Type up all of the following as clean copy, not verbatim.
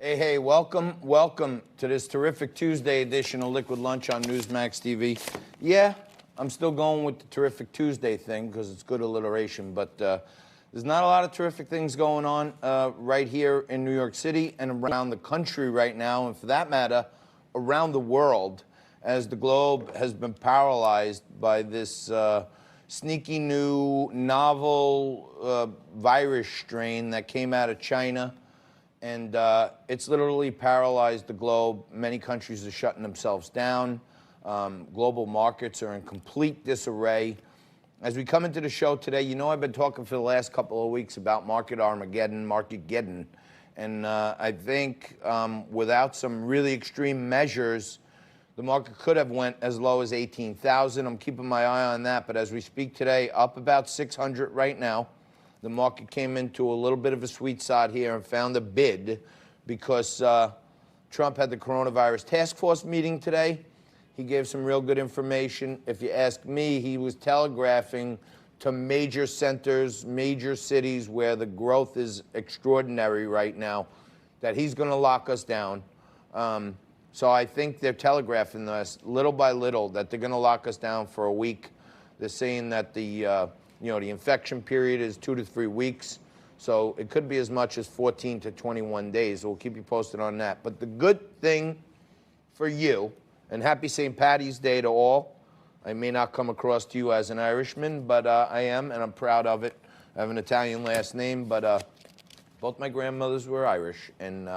Hey, welcome to this terrific Tuesday edition of Liquid Lunch on Newsmax TV. Yeah, I'm still going with the terrific Tuesday thing because it's good alliteration, but there's not a lot of terrific things going on right here in New York City and around the country right now, and for that matter, around the world, as the globe has been paralyzed by this sneaky new novel virus strain that came out of China. And it's literally paralyzed the globe. Many countries are shutting themselves down. Global markets are in complete disarray. As we come into the show today, you know I've been talking for the last couple of weeks about market Armageddon, market-geddon. And I think without some really extreme measures, the market could have went as low as 18,000. I'm keeping my eye on that. But as we speak today, up about 600 right now. The market came into a little bit of a sweet spot here and found a bid because Trump had the coronavirus task force meeting today. He gave some real good information. If you ask me, he was telegraphing to major centers, major cities where the growth is extraordinary right now, that he's going to lock us down. So I think they're telegraphing us little by little that they're going to lock us down for a week. They're saying that the infection period is 2 to 3 weeks, so it could be as much as 14 to 21 days. So we'll keep you posted on that. But the good thing for you, and happy St. Paddy's Day to all. I may not come across to you as an Irishman, but I am, and I'm proud of it. I have an Italian last name, but both my grandmothers were Irish, and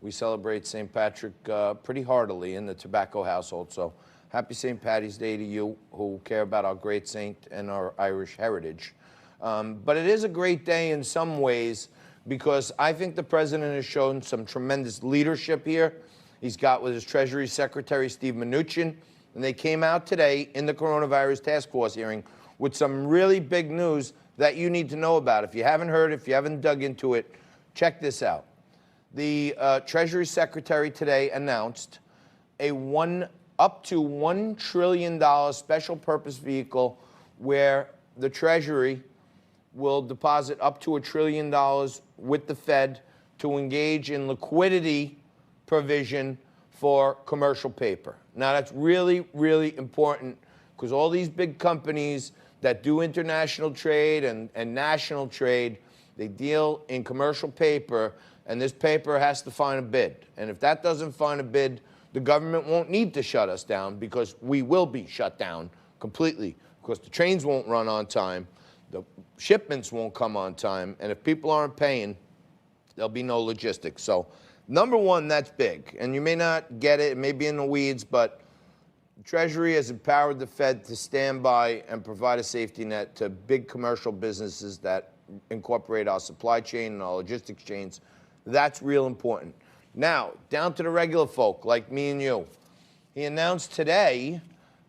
we celebrate St. Patrick pretty heartily in the tobacco household. So happy St. Paddy's Day to you who care about our great saint and our Irish heritage. But it is a great day in some ways because I think the president has shown some tremendous leadership here. He's got with his Treasury Secretary, Steve Mnuchin, and they came out today in the coronavirus task force hearing with some really big news that you need to know about. If you haven't heard, if you haven't dug into it, check this out. The Treasury Secretary today announced up to $1 trillion special purpose vehicle where the Treasury will deposit up to $1 trillion with the Fed to engage in liquidity provision for commercial paper. Now, that's really, really important because all these big companies that do international trade and national trade, they deal in commercial paper, and this paper has to find a bid. And if that doesn't find a bid, the government won't need to shut us down because we will be shut down completely because the trains won't run on time, the shipments won't come on time, and if people aren't paying, there'll be no logistics. So, number one, that's big. And you may not get it, it may be in the weeds, but the Treasury has empowered the Fed to stand by and provide a safety net to big commercial businesses that incorporate our supply chain and our logistics chains. That's real important. Now, down to the regular folk like me and you. He announced today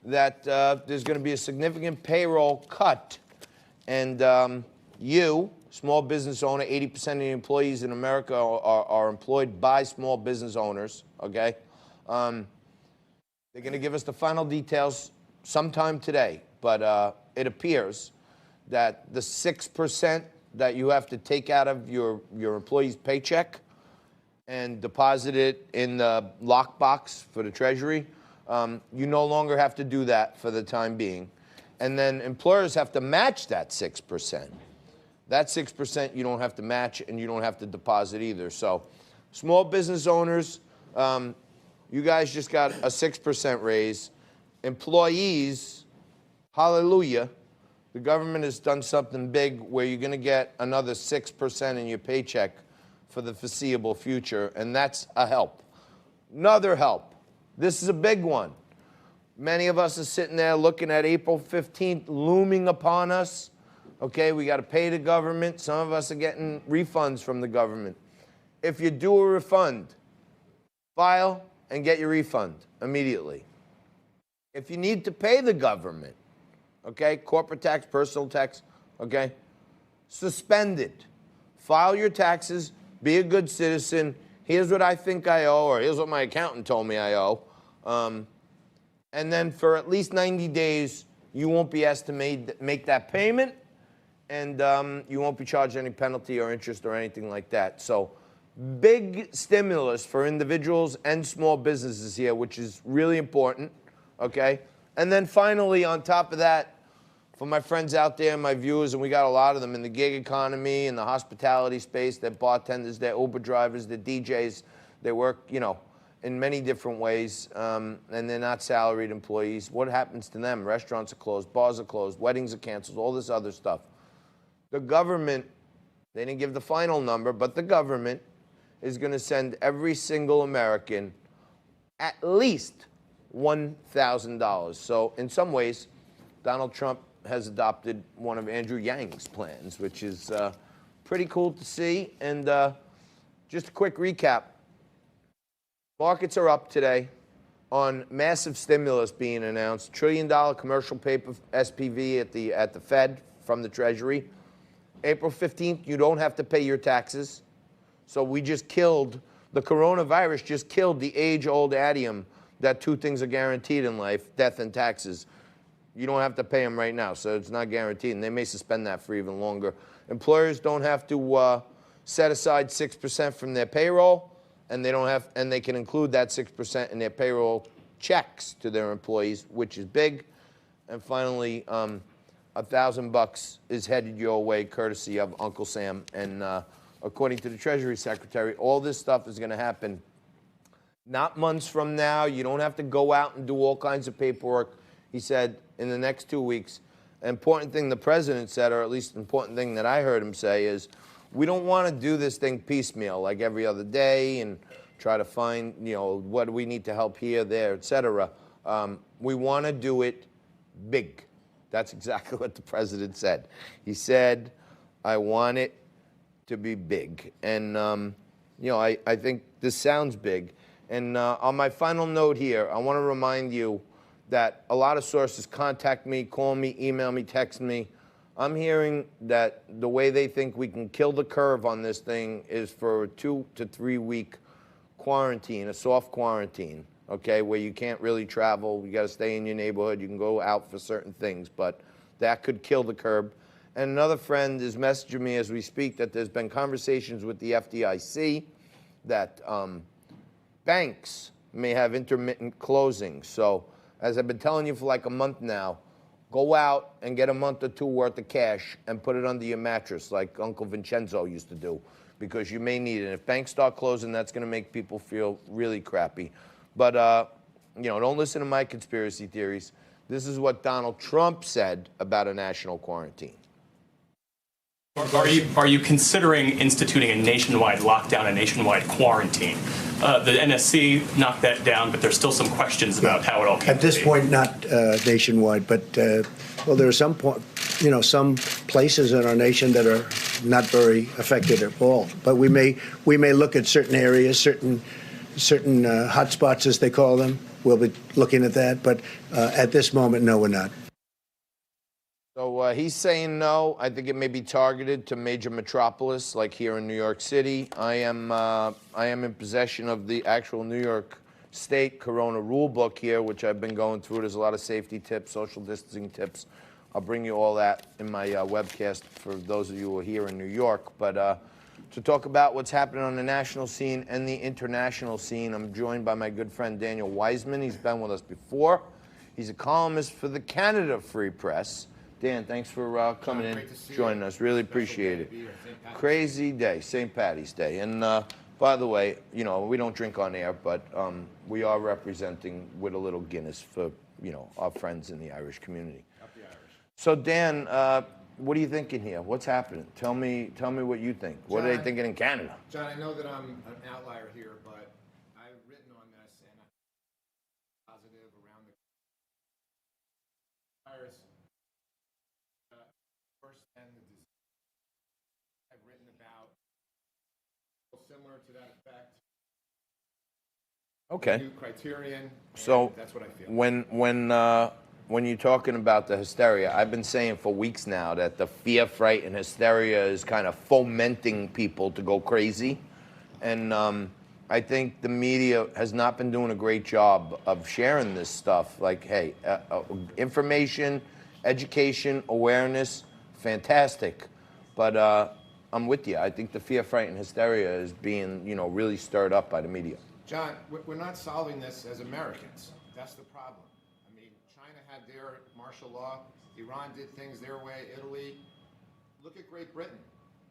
that there's going to be a significant payroll cut. And you, small business owner, 80% of the employees in America are employed by small business owners, okay? They're going to give us the final details sometime today. But it appears that the 6% that you have to take out of your employee's paycheck and deposit it in the lockbox for the Treasury, you no longer have to do that for the time being. And then employers have to match that 6%. That 6% you don't have to match and you don't have to deposit either. So small business owners, you guys just got a 6% raise. Employees, hallelujah, the government has done something big where you're going to get another 6% in your paycheck for the foreseeable future, and that's a help. Another help. This is a big one. Many of us are sitting there looking at April 15th looming upon us. Okay, we got to pay the government. Some of us are getting refunds from the government. If you do a refund, file and get your refund immediately. If you need to pay the government, okay, corporate tax, personal tax, okay, suspend it. File your taxes. Be a good citizen. Here's what I think I owe, or here's what my accountant told me I owe. And then for at least 90 days, you won't be asked to make that payment, and you won't be charged any penalty or interest or anything like that. So big stimulus for individuals and small businesses here, which is really important, okay? And then finally, on top of that, for my friends out there, my viewers, and we got a lot of them in the gig economy, in the hospitality space, they're bartenders, they're Uber drivers, they're DJs, they work, you know, in many different ways, and they're not salaried employees. What happens to them? Restaurants are closed, bars are closed, weddings are canceled, all this other stuff. The government, they didn't give the final number, but the government is going to send every single American at least $1,000. So in some ways, Donald Trump has adopted one of Andrew Yang's plans, which is pretty cool to see. And just a quick recap. Markets are up today on massive stimulus being announced. $1 trillion commercial paper SPV at the Fed from the Treasury. April 15th, you don't have to pay your taxes. So we just killed, the coronavirus just killed the age-old idiom that two things are guaranteed in life, death and taxes. You don't have to pay them right now, so it's not guaranteed, and they may suspend that for even longer. Employers don't have to set aside 6% from their payroll, and they can include that 6% in their payroll checks to their employees, which is big. And finally, $1,000 is headed your way, courtesy of Uncle Sam. And according to the Treasury Secretary, all this stuff is going to happen not months from now. You don't have to go out and do all kinds of paperwork. He said in the next 2 weeks. An important thing the president said, or at least an important thing that I heard him say, is we don't want to do this thing piecemeal, like every other day, and try to find, you know, what do we need to help here, there, et cetera. We want to do it big. That's exactly what the president said. He said, I want it to be big. And, you know, I think this sounds big. And on my final note here, I want to remind you that a lot of sources contact me, call me, email me, text me. I'm hearing that the way they think we can kill the curve on this thing is for a 2 to 3 week quarantine, a soft quarantine, okay, where you can't really travel. You got to stay in your neighborhood. You can go out for certain things, but that could kill the curve. And another friend is messaging me as we speak that there's been conversations with the FDIC that banks may have intermittent closing. So as I've been telling you for like a month now, go out and get a month or two worth of cash and put it under your mattress like Uncle Vincenzo used to do, because you may need it. If banks start closing, that's going to make people feel really crappy. But, you know, don't listen to my conspiracy theories. This is what Donald Trump said about a national quarantine. Are you considering instituting a nationwide lockdown, a nationwide quarantine? The NSC knocked that down, but there's still some questions about how it all came at this point, not nationwide, but well, there are some some places in our nation that are not very affected at all. But we may look at certain areas, certain hotspots as they call them. We'll be looking at that, but at this moment, no, we're not. So he's saying no. I think it may be targeted to major metropolis, like here in New York City. I am in possession of the actual New York State Corona rule book here, which I've been going through. There's a lot of safety tips, social distancing tips. I'll bring you all that in my webcast for those of you who are here in New York. But to talk about what's happening on the national scene and the international scene, I'm joined by my good friend Daniel Wiseman. He's been with us before. He's a columnist for the Canada Free Press. Dan, thanks for coming in, joining us. Really appreciate it. Crazy day, St. Paddy's Day. And by the way, you know, we don't drink on air, but we are representing with a little Guinness for, you know, our friends in the Irish community. Up the Irish. So Dan, what are you thinking here? What's happening? Tell me what you think. What are they thinking in Canada? John, I know that I'm an outlier here, but I've written on this and I'm positive around the virus. First and the disease. I've written about similar to that effect. Okay. New criterion. So that's what I feel. When you're talking about the hysteria, I've been saying for weeks now that the fear, fright, and hysteria is kind of fomenting people to go crazy. And I think the media has not been doing a great job of sharing this stuff. Like, hey, information, education, awareness, fantastic. But I'm with you. I think the fear, fright, and hysteria is being, really stirred up by the media. John, we're not solving this as Americans. That's the problem. I mean, China had their martial law. Iran did things their way. Italy. Look at Great Britain.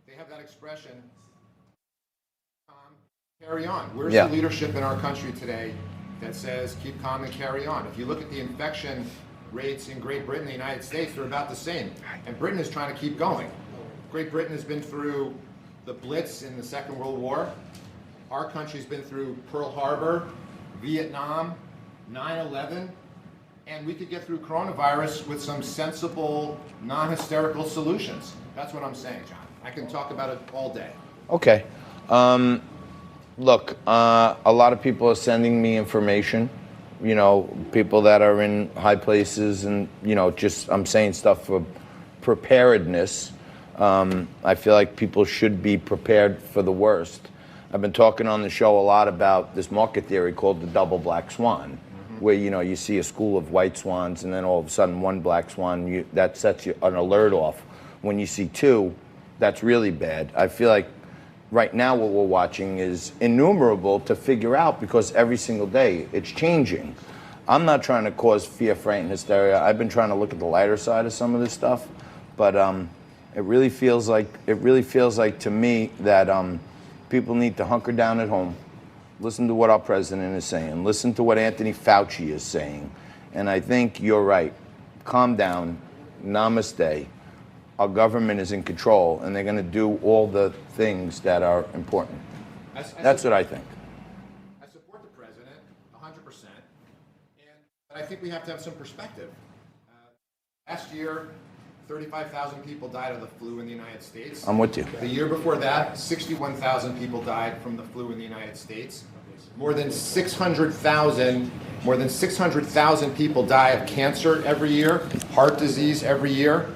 They have that expression, carry on. Where's the leadership in our country today that says keep calm and carry on? If you look at the infection rates in Great Britain and the United States, they're about the same. And Britain is trying to keep going. Great Britain has been through the Blitz in the Second World War. Our country's been through Pearl Harbor, Vietnam, 9/11, and we could get through coronavirus with some sensible, non-hysterical solutions. That's what I'm saying, John. I can talk about it all day. Okay. Look, a lot of people are sending me information, people that are in high places and, I'm saying stuff for preparedness. I feel like people should be prepared for the worst. I've been talking on the show a lot about this market theory called the double black swan, where, you see a school of white swans and then all of a sudden one black swan, that sets you an alert off. When you see two, that's really bad. I feel like right now what we're watching is innumerable to figure out because every single day it's changing. I'm not trying to cause fear, fright, and hysteria. I've been trying to look at the lighter side of some of this stuff, but it really feels like to me that people need to hunker down at home, listen to what our president is saying, listen to what Anthony Fauci is saying, and I think you're right. Calm down, namaste. Our government is in control, and they're going to do all the things that are important. That's what I think. I support the president 100%, but I think we have to have some perspective. Last year, 35,000 people died of the flu in the United States. I'm with you. The year before that, 61,000 people died from the flu in the United States. More than 600,000 people die of cancer every year, heart disease every year.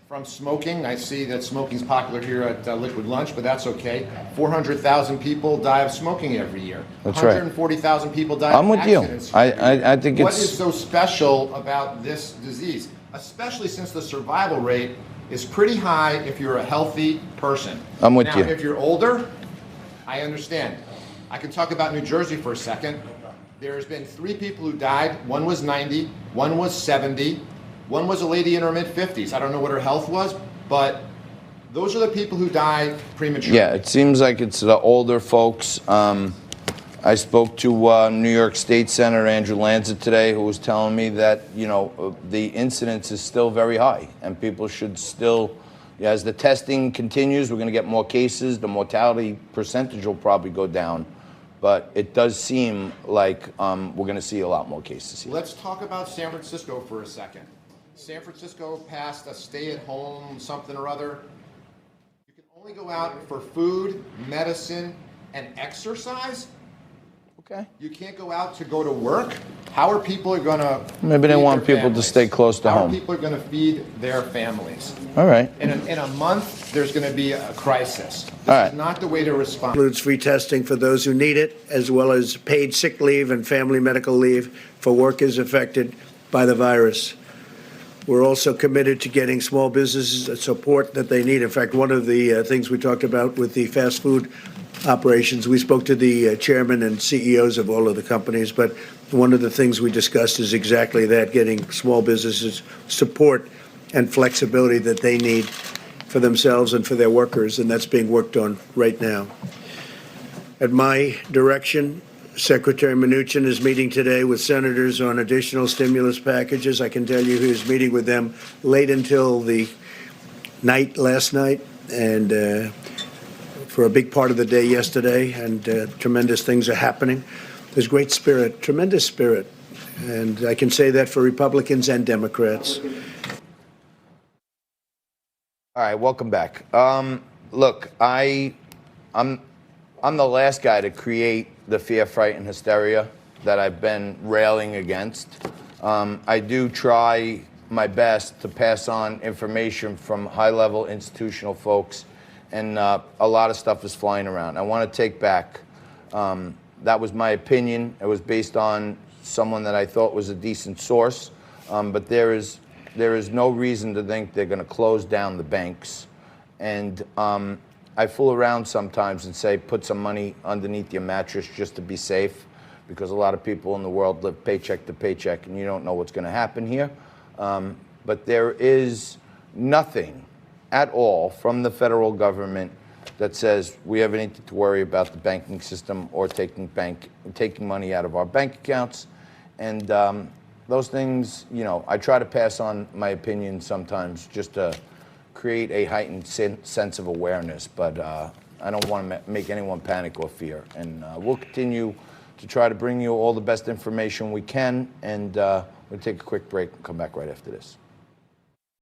From smoking, I see that smoking's popular here at Liquid Lunch, but that's okay. 400,000 people die of smoking every year. That's right. 140,000 people die I'm of with you. accidents. I think What it's... is so special about this disease? Especially since the survival rate is pretty high if you're a healthy person. I'm with you. Now, if you're older, I understand. I can talk about New Jersey for a second. There's been 3 people who died. One was 90, one was 70. One was a lady in her mid-50s. I don't know what her health was, but those are the people who die prematurely. Yeah, it seems like it's the older folks. I spoke to New York State Senator Andrew Lanza today, who was telling me that, the incidence is still very high, and people should still, as the testing continues, we're going to get more cases. The mortality percentage will probably go down. But it does seem like we're going to see a lot more cases here. Let's talk about San Francisco for a second. San Francisco passed a stay-at-home something or other. You can only go out for food, medicine, and exercise. Okay. You can't go out to go to work. How are people going to Maybe they want people to stay close to home. How are people going to feed their families? All right. In a month, there's going to be a crisis. This All right. is not the way to respond. Includes free testing for those who need it, as well as paid sick leave and family medical leave for workers affected by the virus. We're also committed to getting small businesses the support that they need. In fact, one of the things we talked about with the fast food operations, we spoke to the chairman and CEOs of all of the companies, but one of the things we discussed is exactly that, getting small businesses support and flexibility that they need for themselves and for their workers, and that's being worked on right now. At my direction, Secretary Mnuchin is meeting today with senators on additional stimulus packages. I can tell you he was meeting with them late until the night last night and for a big part of the day yesterday, and tremendous things are happening. There's great spirit, tremendous spirit, and I can say that for Republicans and Democrats. All right, welcome back. Look, I'm the last guy to create the fear, fright, and hysteria that I've been railing against. I do try my best to pass on information from high-level institutional folks, and a lot of stuff is flying around. I want to take back. That was my opinion. It was based on someone that I thought was a decent source, but there is no reason to think they're going to close down the banks And I fool around sometimes and say, put some money underneath your mattress just to be safe, because a lot of people in the world live paycheck to paycheck, and you don't know what's going to happen here. But there is nothing at all from the federal government that says we have anything to worry about the banking system or taking money out of our bank accounts. And those things, you know, I try to pass on my opinion sometimes just to create a heightened sense of awareness, but I don't want to make anyone panic or fear. And we'll continue to try to bring you all the best information we can, and we'll take a quick break and come back right after this.